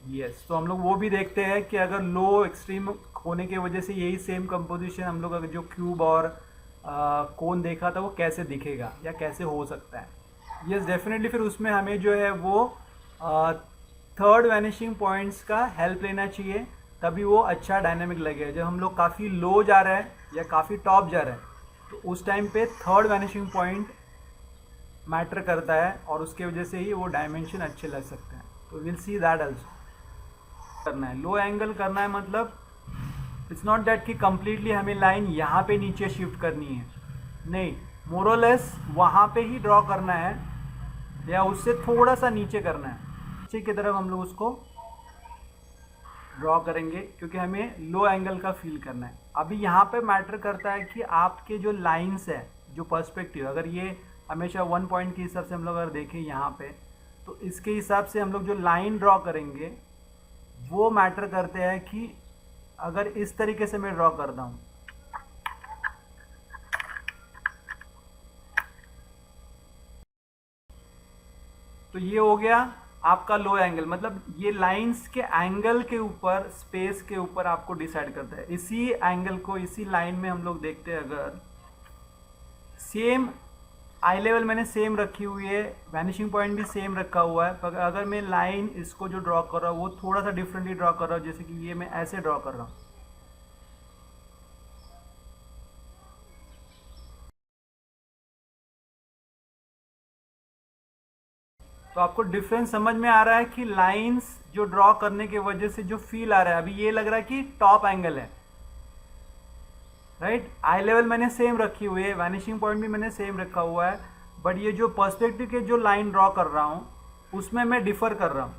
Yes, तो हम लोग वो भी देखते हैं कि अगर लो एक्सट्रीम होने की वजह से यही सेम कंपोजिशन हम लोग अगर जो क्यूब और कोन देखा था वो कैसे दिखेगा या कैसे हो सकता है। यस डेफिनेटली, फिर उसमें हमें जो है वो थर्ड वैनिशिंग पॉइंट्स का हेल्प लेना चाहिए, तभी वो अच्छा डायनामिक लगेगा। जब हम लोग काफ़ी लो जा रहे हैं या काफ़ी टॉप जा रहे हैं तो उस टाइम पे थर्ड वैनिशिंग पॉइंट मैटर करता है और उसके वजह से ही वो डायमेंशन अच्छे लग सकते हैं। तो विल सी दैट आल्सो। करना है लो एंगल करना है मतलब इट्स नॉट दैट कि कंप्लीटली हमें लाइन यहाँ पे नीचे शिफ्ट करनी है, नहीं, मोरलेस वहाँ पे ही ड्रॉ करना है या उससे थोड़ा सा नीचे करना है, नीचे की तरफ हम लोग उसको ड्रॉ करेंगे क्योंकि हमें लो एंगल का फील करना है। अभी यहाँ पे मैटर करता है कि आपके जो लाइंस है, जो पर्सपेक्टिव, अगर ये हमेशा वन पॉइंट के हिसाब से हम लोग अगर देखें यहाँ पे, तो इसके हिसाब से हम लोग जो लाइन ड्रॉ करेंगे वो मैटर करते हैं कि अगर इस तरीके से मैं ड्रॉ करता हूँ तो ये हो गया आपका लो एंगल, मतलब ये लाइंस के एंगल के ऊपर, स्पेस के ऊपर आपको डिसाइड करता है। इसी एंगल को इसी लाइन में हम लोग देखते हैं, अगर सेम आई लेवल मैंने सेम रखी हुई है, वैनिशिंग पॉइंट भी सेम रखा हुआ है, पर अगर मैं लाइन इसको जो ड्रॉ कर रहा हूँ वो थोड़ा सा डिफरेंटली ड्रॉ कर रहा हूँ, जैसे कि ये मैं ऐसे ड्रॉ कर रहा हूँ, तो आपको डिफरेंस समझ में आ रहा है कि लाइंस जो ड्रॉ करने की वजह से जो फील आ रहा है, अभी ये लग रहा है कि टॉप एंगल है, राइट। आई लेवल मैंने सेम रखी हुई है, वैनिशिंग पॉइंट भी मैंने सेम रखा हुआ है, बट ये जो पर्सपेक्टिव के जो लाइन ड्रॉ कर रहा हूँ उसमें मैं डिफर कर रहा हूँ।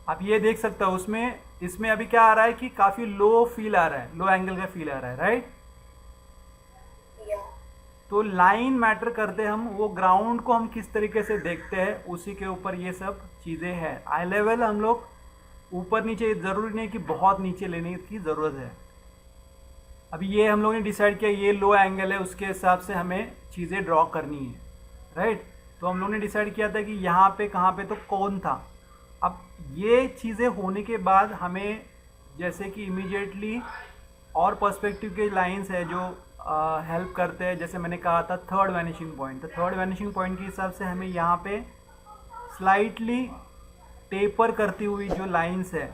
आप ये देख सकते हो उसमें, इसमें अभी क्या आ रहा है कि काफ़ी लो फील आ रहा है, लो एंगल का फील आ रहा है, राइट। तो लाइन मैटर करते हैं, हम वो ग्राउंड को हम किस तरीके से देखते हैं उसी के ऊपर ये सब चीज़ें हैं। आई लेवल हम लोग ऊपर नीचे ज़रूरी नहीं कि बहुत नीचे लेने की ज़रूरत है। अभी ये हम लोग ने डिसाइड किया ये लो एंगल है, उसके हिसाब से हमें चीज़ें ड्रॉ करनी है, राइट। तो हम लोग ने डिसाइड किया था कि यहाँ पे कहाँ पे तो कौन था। अब ये चीज़ें होने के बाद हमें जैसे कि इमीडिएटली और पर्सपेक्टिव के लाइंस है जो हेल्प करते हैं, जैसे मैंने कहा था थर्ड वैनिशिंग पॉइंट, तो थर्ड वैनिशिंग पॉइंट के हिसाब से हमें यहाँ पे स्लाइटली टेपर करती हुई जो लाइंस है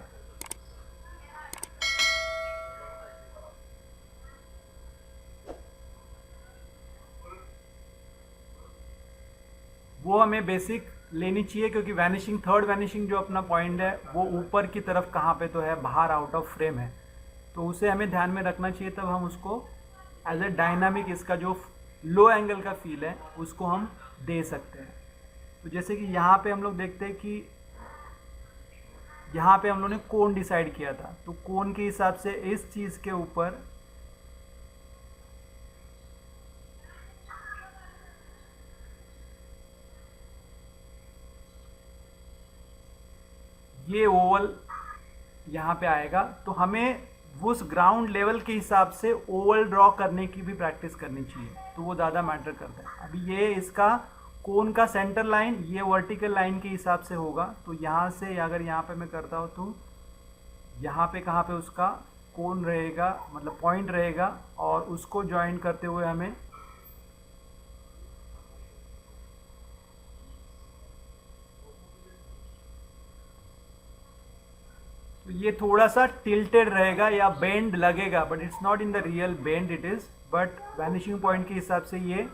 वो हमें बेसिक लेनी चाहिए, क्योंकि वैनिशिंग, थर्ड वैनिशिंग जो अपना पॉइंट है वो ऊपर की तरफ कहाँ पे तो है, बाहर आउट ऑफ फ्रेम है, तो उसे हमें ध्यान में रखना चाहिए, तब हम उसको एज ए डायनामिक इसका जो लो एंगल का फील है उसको हम दे सकते हैं। तो जैसे कि यहाँ पे हम लोग देखते हैं कि यहाँ पे हम लोग ने कोन डिसाइड किया था, तो कोन के हिसाब से इस चीज़ के ऊपर ये ओवल यहाँ पे आएगा, तो हमें उस ग्राउंड लेवल के हिसाब से ओवल ड्रॉ करने की भी प्रैक्टिस करनी चाहिए, तो वो ज़्यादा मैटर करता है। अभी ये इसका कोन का सेंटर लाइन ये वर्टिकल लाइन के हिसाब से होगा, तो यहाँ से अगर यहाँ पे मैं करता हूँ तो यहाँ पे कहाँ पे उसका कोन रहेगा, मतलब पॉइंट रहेगा, और उसको ज्वाइन करते हुए हमें तो ये थोड़ा सा टिल्टेड रहेगा या बेंड लगेगा, but it's not in the real bend, it is, but vanishing point के हिसाब से ये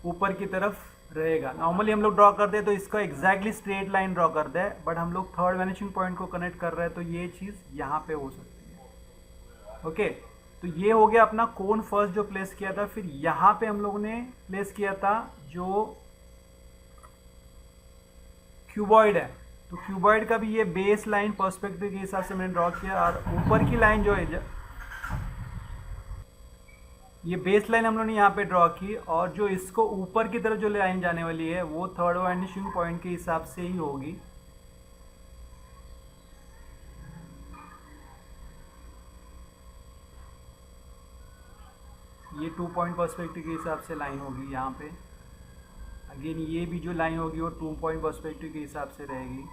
ऊपर की तरफ रहेगा। नॉर्मली हम लोग ड्रॉ करते हैं तो इसका एग्जैक्टली स्ट्रेट लाइन ड्रॉ करते हैं, बट हम लोग थर्ड वैनिशिंग पॉइंट को कनेक्ट कर रहे हैं तो ये चीज़ यहाँ पे हो सकती है। ओके, तो ये हो गया अपना कोन फर्स्ट जो प्लेस किया था। फिर यहाँ पे हम लोग ने प्लेस किया था जो क्यूबॉइड है, तो क्यूबॉइड का भी ये बेस लाइन पर्सपेक्टिव के हिसाब से मैंने ड्रॉ किया, और ऊपर की लाइन जो है ये बेस लाइन हम लोगों ने यहाँ पे ड्रॉ की, और जो इसको ऊपर की तरफ जो लाइन जाने वाली है वो थर्ड वैनिशिंग पॉइंट के हिसाब से ही होगी। ये 2 पॉइंट पर्सपेक्टिव के हिसाब से लाइन होगी यहाँ पे। अगेन ये भी जो लाइन होगी वो 2 पॉइंट पर्सपेक्टिव के हिसाब से रहेगी।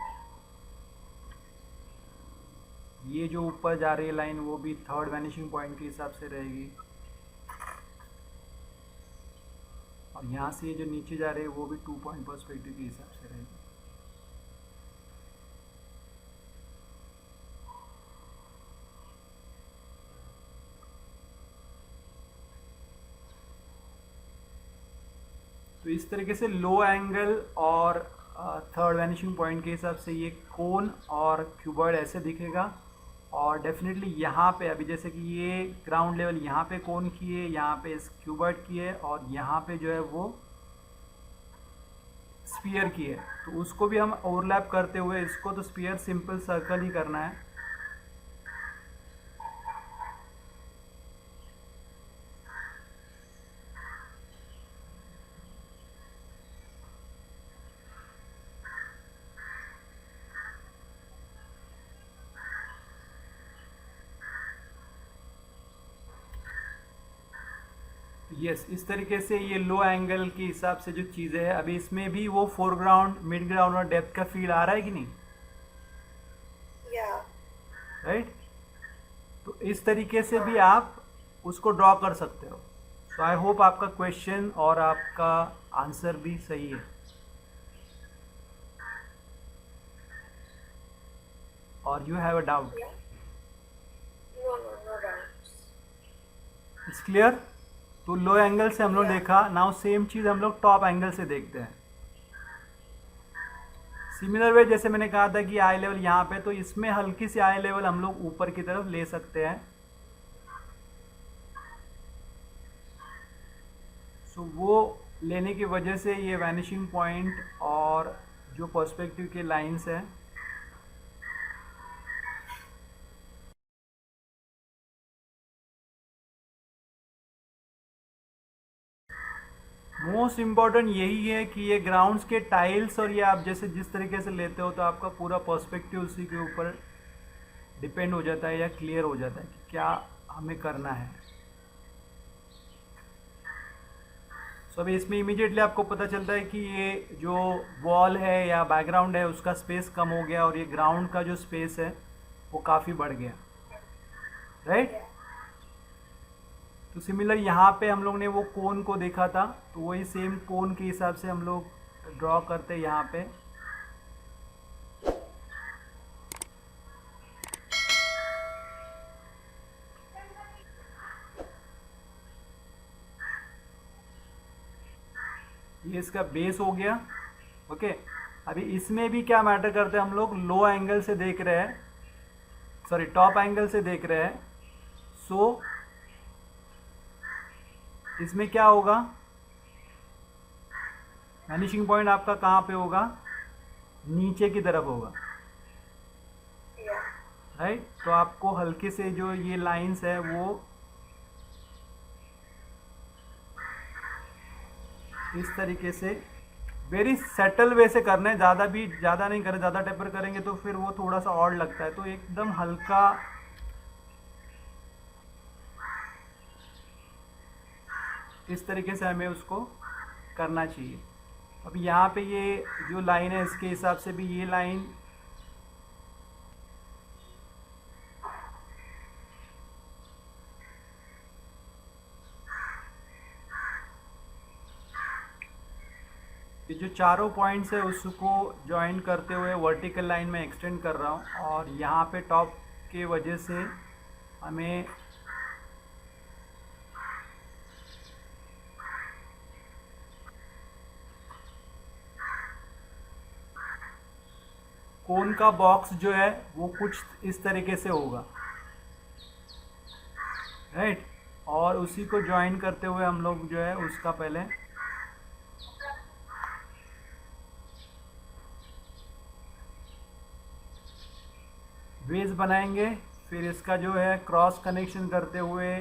ये जो ऊपर जा रही है लाइन वो भी थर्ड वैनिशिंग पॉइंट के हिसाब से रहेगी, और यहाँ से ये जो नीचे जा रही है वो भी 2 पॉइंट पर्सपेक्टिव के हिसाब से रहेगी। तो इस तरीके से लो एंगल और थर्ड वैनिशिंग पॉइंट के हिसाब से ये कोन और क्यूबॉइड ऐसे दिखेगा। और डेफिनेटली यहाँ पे अभी जैसे कि ये ग्राउंड लेवल यहाँ पे कोन की है, यहाँ पे इस क्यूबॉइड की है, और यहाँ पे जो है वो स्फीयर की है। तो उसको भी हम ओवरलैप करते हुए इसको तो स्फीयर सिंपल सर्कल ही करना है। यस, इस तरीके से ये लो एंगल के हिसाब से जो चीज़ें है, अभी इसमें भी वो फोरग्राउंड, मिड ग्राउंड और डेप्थ का फील आ रहा है कि नहीं? राइट। तो इस तरीके से भी आप उसको ड्रॉ कर सकते हो। सो आई होप आपका क्वेश्चन और आपका आंसर भी सही है। और you have a doubt? It's clear. तो लो एंगल से हम लोग देखा, नाउ सेम चीज़ हम लोग टॉप एंगल से देखते हैं। सिमिलर वे जैसे मैंने कहा था कि आई लेवल यहाँ पे, तो इसमें हल्की सी आई लेवल हम लोग ऊपर की तरफ ले सकते हैं। सो वो लेने की वजह से ये वैनिशिंग पॉइंट और जो पर्सपेक्टिव के लाइंस है मोस्ट इम्पॉर्टेंट यही है कि ये ग्राउंड्स के टाइल्स और ये आप जैसे जिस तरीके से लेते हो तो आपका पूरा पर्सपेक्टिव उसी के ऊपर डिपेंड हो जाता है या क्लियर हो जाता है कि क्या हमें करना है। सो अभी इसमें इमीडिएटली आपको पता चलता है कि ये जो वॉल है या बैकग्राउंड है उसका स्पेस कम हो गया और ये ग्राउंड का जो स्पेस है वो काफ़ी बढ़ गया, राइट। तो सिमिलर यहाँ पे हम लोग ने वो कोन को देखा था, तो वही सेम कोन के हिसाब से हम लोग ड्रॉ करते हैं यहाँ पे। ये इसका बेस हो गया, ओके। अभी इसमें भी क्या मैटर करते हैं, हम लोग लो एंगल से देख रहे हैं, सॉरी टॉप एंगल से देख रहे हैं। सो इसमें क्या होगा, वैनिशिंग पॉइंट आपका कहाँ पे होगा, नीचे की तरफ होगा, राइट। तो आपको हल्के से जो ये लाइंस है वो इस तरीके से वेरी सेटल वे से करना है, ज़्यादा नहीं करें, ज़्यादा टेपर करेंगे तो फिर वो थोड़ा सा ऑड लगता है। तो एकदम हल्का इस तरीके से हमें उसको करना चाहिए। अब यहाँ पे ये जो लाइन है इसके हिसाब से भी ये लाइन ये जो चारों पॉइंट्स है उसको ज्वाइन करते हुए वर्टिकल लाइन में एक्सटेंड कर रहा हूँ, और यहाँ पे टॉप के वजह से हमें कोन का बॉक्स जो है वो कुछ इस तरीके से होगा, राइट। और उसी को ज्वाइन करते हुए हम लोग जो है उसका पहले बेस बनाएंगे, फिर इसका जो है क्रॉस कनेक्शन करते हुए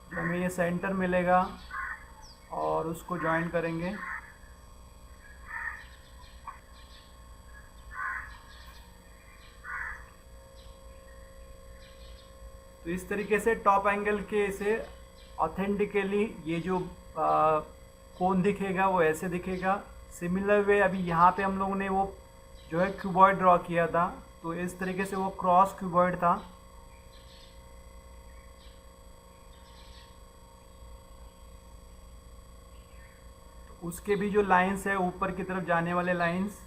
जो हमें ये सेंटर मिलेगा और उसको ज्वाइन करेंगे। तो इस तरीके से टॉप एंगल के से ऑथेंटिकली ये जो कोन दिखेगा वो ऐसे दिखेगा। सिमिलर वे अभी यहाँ पे हम लोगों ने वो जो है क्यूबॉइड ड्रॉ किया था, तो इस तरीके से वो क्रॉस क्यूबॉइड था। तो उसके भी जो लाइंस है ऊपर की तरफ जाने वाले लाइंस,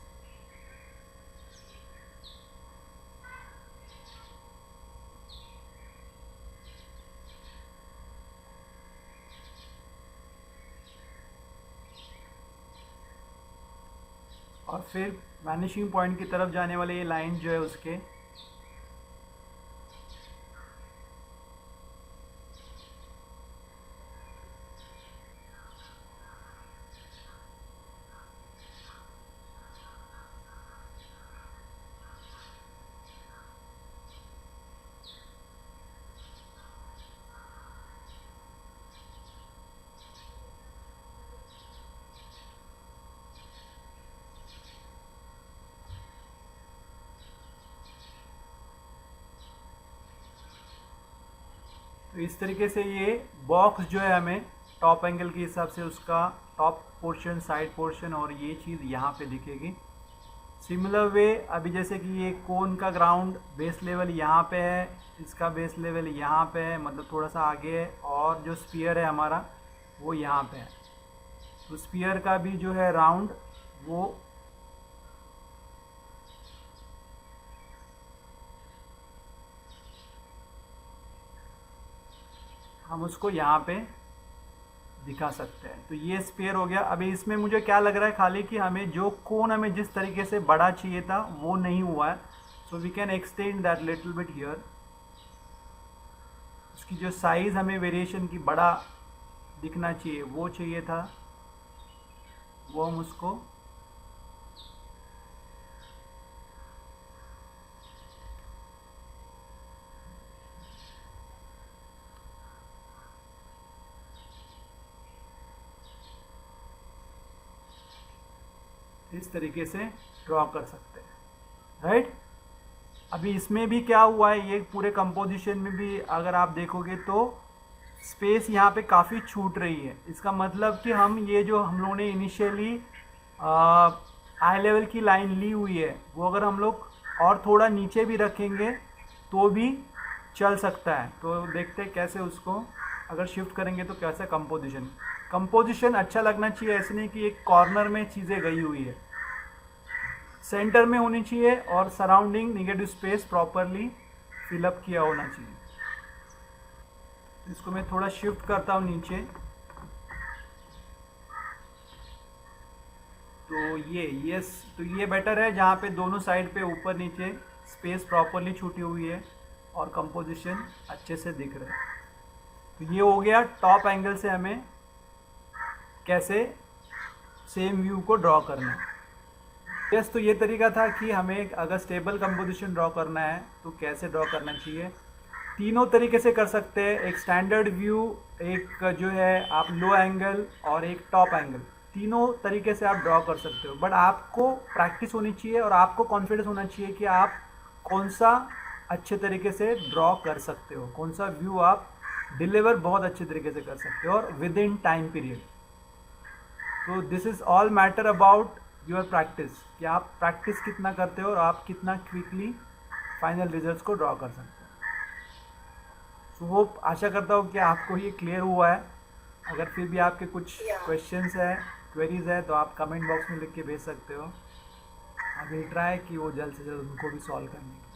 और फिर वैनिशिंग पॉइंट की तरफ जाने वाले ये लाइन जो है उसके, तो इस तरीके से ये बॉक्स जो है हमें टॉप एंगल के हिसाब से उसका टॉप पोर्शन, साइड पोर्शन और ये चीज़ यहाँ पे दिखेगी। सिमिलर वे अभी जैसे कि ये कोन का ग्राउंड बेस लेवल यहाँ पे है, इसका बेस लेवल यहाँ पे है, मतलब थोड़ा सा आगे है, और जो स्फीयर है हमारा वो यहाँ पे है। तो स्फीयर का भी जो है राउंड वो हम उसको यहाँ पे दिखा सकते हैं। तो ये स्फीयर हो गया। अभी इसमें मुझे क्या लग रहा है खाली कि हमें जो कोन हमें जिस तरीके से बड़ा चाहिए था वो नहीं हुआ है, so we can extend that little bit here. उसकी जो साइज़ हमें वेरिएशन की बड़ा दिखना चाहिए वो चाहिए था, वो हम उसको इस तरीके से ड्रॉ कर सकते हैं, राइट। अभी इसमें भी क्या हुआ है, ये पूरे कंपोजिशन में भी अगर आप देखोगे तो स्पेस यहाँ पे काफ़ी छूट रही है। इसका मतलब कि हम ये जो हम लोगों ने इनिशियली आई लेवल की लाइन ली हुई है वो अगर हम लोग और थोड़ा नीचे भी रखेंगे तो भी चल सकता है। तो देखते हैं कैसे उसको अगर शिफ्ट करेंगे तो कैसा कंपोजिशन अच्छा लगना चाहिए। ऐसे नहीं कि एक कॉर्नर में चीज़ें गई हुई है, सेंटर में होनी चाहिए और surrounding negative space properly fill up किया होना चाहिए। इसको मैं थोड़ा शिफ्ट करता हूँ नीचे, तो ये बेटर है जहाँ पे दोनों साइड पे ऊपर नीचे स्पेस प्रॉपरली छूटी हुई है और कंपोजिशन अच्छे से दिख रहा है। तो ये हो गया टॉप एंगल से हमें कैसे सेम व्यू को ड्रॉ करना है। तो ये तरीका था कि हमें अगर स्टेबल कंपोजिशन ड्रॉ करना है तो कैसे ड्रॉ करना चाहिए। तीनों तरीके से कर सकते हैं, एक स्टैंडर्ड व्यू, एक जो है आप लो एंगल और एक टॉप एंगल, तीनों तरीके से आप ड्रॉ कर सकते हो। बट आपको प्रैक्टिस होनी चाहिए और आपको कॉन्फिडेंस होना चाहिए कि आप कौन सा अच्छे तरीके से ड्रॉ कर सकते हो, कौन सा व्यू आप डिलीवर बहुत अच्छे तरीके से कर सकते हो और विद इन टाइम पीरियड। तो this is all matter about your practice, कि आप प्रैक्टिस कितना करते हो और आप कितना क्विकली फाइनल रिजल्ट्स को ड्रॉ कर सकते हो। सो होप, आशा करता हूँ कि आपको ये क्लियर हुआ है। अगर फिर भी आपके कुछ क्वेश्चंस है, क्वेरीज है, तो आप कमेंट बॉक्स में लिख के भेज सकते हो। आई विल ट्राई कि वो जल्द से जल्द उनको भी सॉल्व करने की।